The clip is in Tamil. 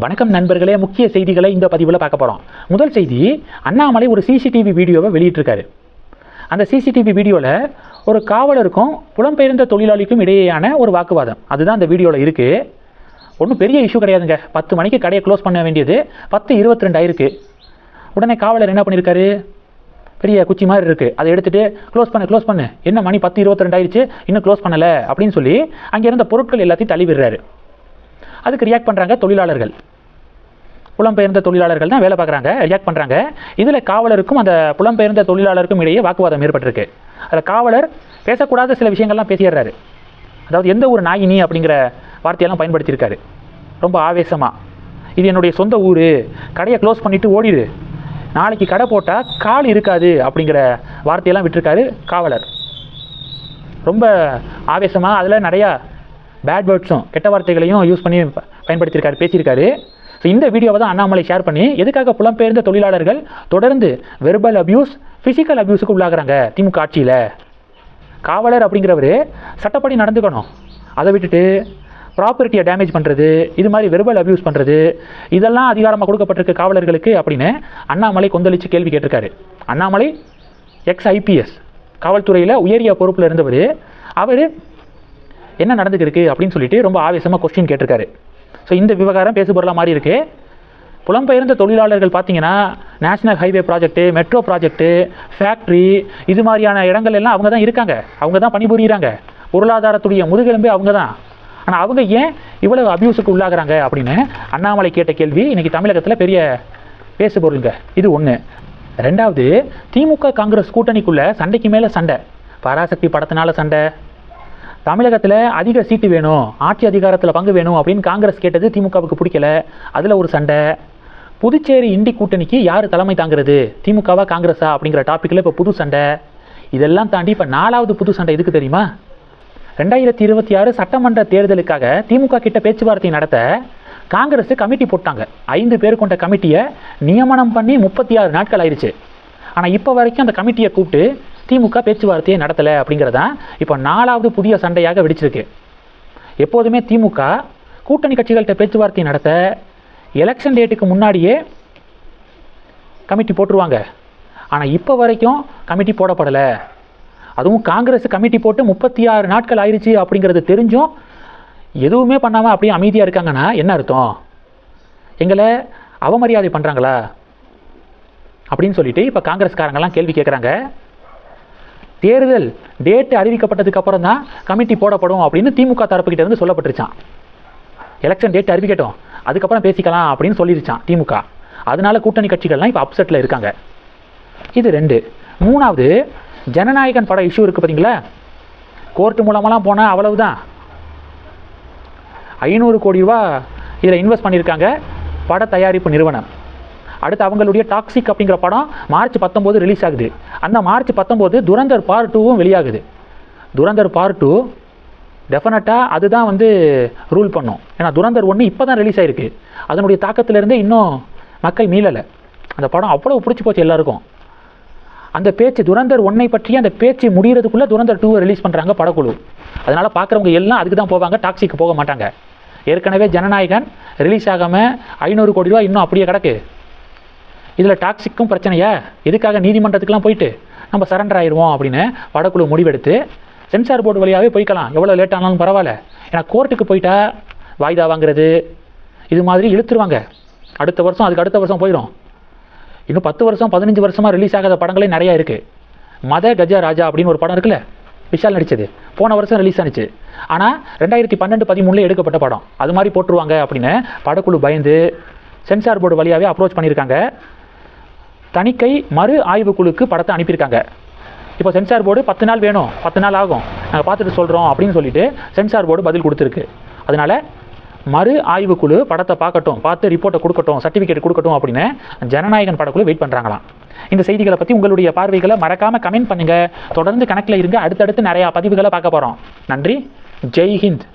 வணக்கம் நண்பர்களே, முக்கிய செய்திகளை இந்த பதிவில் பார்க்க போகிறோம். முதல் செய்தி, அண்ணாமலை ஒரு சிசிடிவி வீடியோவை வெளியிட்டிருக்காரு. அந்த சிசிடிவி வீடியோவில் ஒரு காவலருக்கும் புலம்பெயர்ந்த தொழிலாளிக்கும் இடையேயான ஒரு வாக்குவாதம், அதுதான் அந்த வீடியோவில் இருக்குது. ஒன்றும் பெரிய இஷ்யூ கிடையாதுங்க. 10 மணிக்கு கடையை க்ளோஸ் பண்ண வேண்டியது 10:22 ஆயிருக்கு. உடனே காவலர் என்ன பண்ணியிருக்காரு, பெரிய குச்சி மாதிரி இருக்குது, அதை எடுத்துகிட்டு க்ளோஸ் பண்ணு, என்ன மணி 10:22 ஆயிடுச்சு, இன்னும் க்ளோஸ் பண்ணலை அப்படின்னு சொல்லி அங்கே இருந்த பொருட்கள் எல்லாத்தையும் தள்ளி விடுறாரு. அதுக்கு ரியாக்ட் பண்ணுறாங்க தொழிலாளர்கள், புலம்பெயர்ந்த தொழிலாளர்கள் தான் வேலை பார்க்குறாங்க, ரியாக்ட் பண்ணுறாங்க. இதில் காவலருக்கும் அந்த புலம்பெயர்ந்த தொழிலாளருக்கும் இடையே வாக்குவாதம் ஏற்பட்டிருக்கு. அதில் காவலர் பேசக்கூடாத சில விஷயங்கள்லாம் பேசிடுறாரு. அதாவது எந்த ஒரு நாயினி அப்படிங்கிற வார்த்தையெல்லாம் பயன்படுத்தியிருக்காரு ரொம்ப ஆவேசமாக. இது என்னுடைய சொந்த ஊர், கடையை க்ளோஸ் பண்ணிவிட்டு ஓடிடு, நாளைக்கு கடை போட்டால் கால் இருக்காது அப்படிங்கிற வார்த்தையெல்லாம் விட்டுருக்காரு காவலர். ரொம்ப ஆவேசமாக அதில் நிறையா பேட் வேர்ட்ஸும் கெட்ட வார்த்தைகளையும் யூஸ் பண்ணி பயன்படுத்தியிருக்காரு, பேசியிருக்காரு. ஸோ இந்த வீடியோவை தான் அண்ணாமலை ஷேர் பண்ணி, எதுக்காக புலம்பெயர்ந்த தொழிலாளர்கள் தொடர்ந்து வெர்பல் அபியூஸ், ஃபிசிக்கல் அபியூஸுக்கு உள்ளாகிறாங்க திமுக ஆட்சியில். காவலர் அப்படிங்கிறவர் சட்டப்படி நடந்துக்கணும், அதை விட்டுட்டு ப்ராப்பர்ட்டியை டேமேஜ் பண்ணுறது, இது மாதிரி வெர்பல் அபியூஸ் பண்ணுறது, இதெல்லாம் அதிகாரமாக கொடுக்கப்பட்டிருக்கு காவலர்களுக்கு அப்படின்னு அண்ணாமலை கொந்தளித்து கேள்வி கேட்டிருக்காரு. அண்ணாமலை ex-IPS, காவல்துறையில் உயரிய பொறுப்பில் இருந்தவர். அவர் என்ன நடந்துக்கிருக்கு அப்படின்னு சொல்லிட்டு ரொம்ப ஆவேசமாக கொஸ்டின் கேட்டிருக்காரு. ஸோ இந்த விவகாரம் பேசுபொருளாக மாறி இருக்கு. புலம்பெயர்ந்த தொழிலாளர்கள் பார்த்தீங்கன்னா national highway project, metro project, factory, இது மாதிரியான இடங்கள் எல்லாம் அவங்க தான் இருக்காங்க, அவங்க தான் பணிபுரிகிறாங்க, பொருளாதாரத்துடைய முதுகெலும்பே அவங்க தான். ஆனால் அவங்க ஏன் இவ்வளவு அபியூஸுக்கு உள்ளாகிறாங்க அப்படின்னு அண்ணாமலை கேட்ட கேள்வி இன்றைக்கி தமிழகத்தில் பெரிய பேசுபொருளுங்க. இது ஒன்று. ரெண்டாவது, திமுக காங்கிரஸ் கூட்டணிக்குள்ளே சண்டைக்கு மேலே சண்டை. பராசக்தி படத்தினால சண்டை, தமிழகத்தில் அதிக சீட்டு வேணும், ஆட்சி அதிகாரத்தில் பங்கு வேணும் அப்படின்னு காங்கிரஸ் கேட்டது திமுகவுக்கு பிடிக்கல, அதில் ஒரு சண்டை. புதுச்சேரி இண்டி கூட்டணிக்கு யார் தலைமை தாங்கிறது, திமுகவா காங்கிரஸா அப்படிங்கிற டாப்பிக்கில் இப்போ புது சண்டை. இதெல்லாம் தாண்டி இப்போ 4வது புது சண்டை எதுக்கு தெரியுமா? 2026 சட்டமன்ற தேர்தலுக்காக திமுக கிட்ட பேச்சுவார்த்தை நடத்த காங்கிரஸ் கமிட்டி போட்டாங்க. 5 பேர் கொண்ட கமிட்டியை நியமனம் பண்ணி 36 நாட்கள் ஆயிடுச்சு. ஆனால் இப்போ வரைக்கும் அந்த கமிட்டியை கூப்பிட்டு திமுக பேச்சுவார்த்தையை நடத்தலை அப்படிங்கிறதான் இப்போ 4வது புதிய சண்டையாக வெடிச்சிருக்கு. எப்போதுமே திமுக கூட்டணி கட்சிகள்கிட்ட பேச்சுவார்த்தை நடத்த எலெக்ஷன் டேட்டுக்கு முன்னாடியே கமிட்டி போட்டுருவாங்க. ஆனால் இப்போ வரைக்கும் கமிட்டி போடப்படலை. அதுவும் காங்கிரஸ் கமிட்டி போட்டு 36 நாட்கள் ஆயிடுச்சு அப்படிங்கிறது தெரிஞ்சும் எதுவுமே பண்ணாமல் அப்படியே அமைதியாக இருக்காங்கன்னா என்ன அர்த்தம்? எங்களை அவமரியாதை பண்ணுறாங்களா அப்படின்னு சொல்லிட்டு இப்போ காங்கிரஸ்காரங்கெல்லாம் கேள்வி கேட்குறாங்க. தேர்தல் டேட்டு அறிவிக்கப்பட்டதுக்கு அப்புறம் தான் கமிட்டி போடப்படும் அப்படின்னு திமுக தரப்புக்கிட்ட இருந்து சொல்லப்பட்டுருச்சான். எலெக்ஷன் டேட் அறிவிக்கட்டும், அதுக்கப்புறம் பேசிக்கலாம் அப்படின்னு சொல்லிருச்சான் திமுக. அதனால கூட்டணி கட்சிகள்லாம் இப்போ அப்செட்டில் இருக்காங்க. இது 2. 3வது, ஜனநாயகன் பட இஷ்யூ இருக்குது பார்த்தீங்களா? கோர்ட்டு மூலமெல்லாம் போனால் அவ்வளவுதான். 500 கோடி ரூபா இதில் இன்வெஸ்ட் பண்ணியிருக்காங்க பட தயாரிப்பு நிறுவனம். அடுத்து அவங்களுடைய டாக்ஸிக் அப்படிங்கிற படம் மார்ச் 19 ரிலீஸ் ஆகுது. அந்த மார்ச் 19 துரந்தர் பார்ட் 2வும் வெளியாகுது. துரந்தர் பார்ட் 2 டெஃபினட்டாக அதுதான் ரூல் பண்ணும். ஏன்னா துரந்தர் 1 இப்போ தான் ரிலீஸ் ஆகிருக்கு. அதனுடைய தாக்கத்திலேருந்தே இன்னும் மக்கள் மீளலை. அந்த படம் அவ்வளோ பிடிச்சி போச்சு எல்லாருக்கும். அந்த பேச்சு துரந்தர் 1 பற்றி அந்த பேச்சு முடிகிறதுக்குள்ளே துரந்தர் 2 ரிலீஸ் பண்ணுறாங்க படக்குழு. அதனால் பார்க்குறவங்க எல்லாம் அதுக்கு தான் போவாங்க, டாக்ஸிக்கு போக மாட்டாங்க. ஏற்கனவே ஜனநாயகன் ரிலீஸ் ஆகாமல் 500 கோடி ரூபா இன்னும் அப்படியே கிடக்கு. இதில் டாக்ஸிக்கும் பிரச்சனையா, எதுக்காக நீதிமன்றத்துக்குலாம் போயிட்டு நம்ம சரண்டர் ஆயிடுவோம் அப்படின்னு படக்குழு முடிவெடுத்து சென்சார் போர்டு வழியாகவே போய்க்கலாம், எவ்வளோ லேட் ஆனாலும் பரவாயில்ல. ஏன்னா கோர்ட்டுக்கு போயிட்டா வாய்தா வாங்குறது இது மாதிரி இழுத்துருவாங்க. அடுத்த வருஷம், அதுக்கு அடுத்த வருஷம் போயிடும். இன்னும் 10 வருஷம் 15 வருஷமாக ரிலீஸ் ஆகாத படங்களே நிறையா இருக்குது. மத கஜ ராஜா அப்படின்னு ஒரு படம் இருக்குல்ல, விஷால் நடித்தது, போன வருஷம் ரிலீஸ் ஆனிச்சு. ஆனால் 2012-13 எடுக்கப்பட்ட படம். அது மாதிரி போட்டுருவாங்க அப்படின்னு படக்குழு பயந்து சென்சார் போர்டு வழியாகவே அப்ரோச் பண்ணியிருக்காங்க. தணிக்கை மறு ஆய்வுக்குழுக்கு படத்தை அனுப்பியிருக்காங்க. இப்போ சென்சார் போர்டு 10 நாள் வேணும், 10 நாள் ஆகும், நாங்கள் பார்த்துட்டு சொல்கிறோம் அப்படின்னு சொல்லிட்டு சென்சார் போர்டு பதில் கொடுத்துருக்கு. அதனால் மறு ஆய்வுக்குழு படத்தை பார்க்கட்டும், பார்த்து ரிப்போர்ட்டை கொடுக்கட்டும், சர்டிஃபிகேட் கொடுக்கட்டும் அப்படின்னு ஜனநாயகன் படக்குழு வெயிட் பண்ணுறாங்களாம். இந்த செய்திகளை பற்றி உங்களுடைய பார்வைகளை மறக்காமல் கமெண்ட் பண்ணுங்கள். தொடர்ந்து கணக்கில் இருங்க, அடுத்தடுத்து நிறையா பதிவுகளை பார்க்க போகிறோம். நன்றி. ஜெய் ஹிந்த்.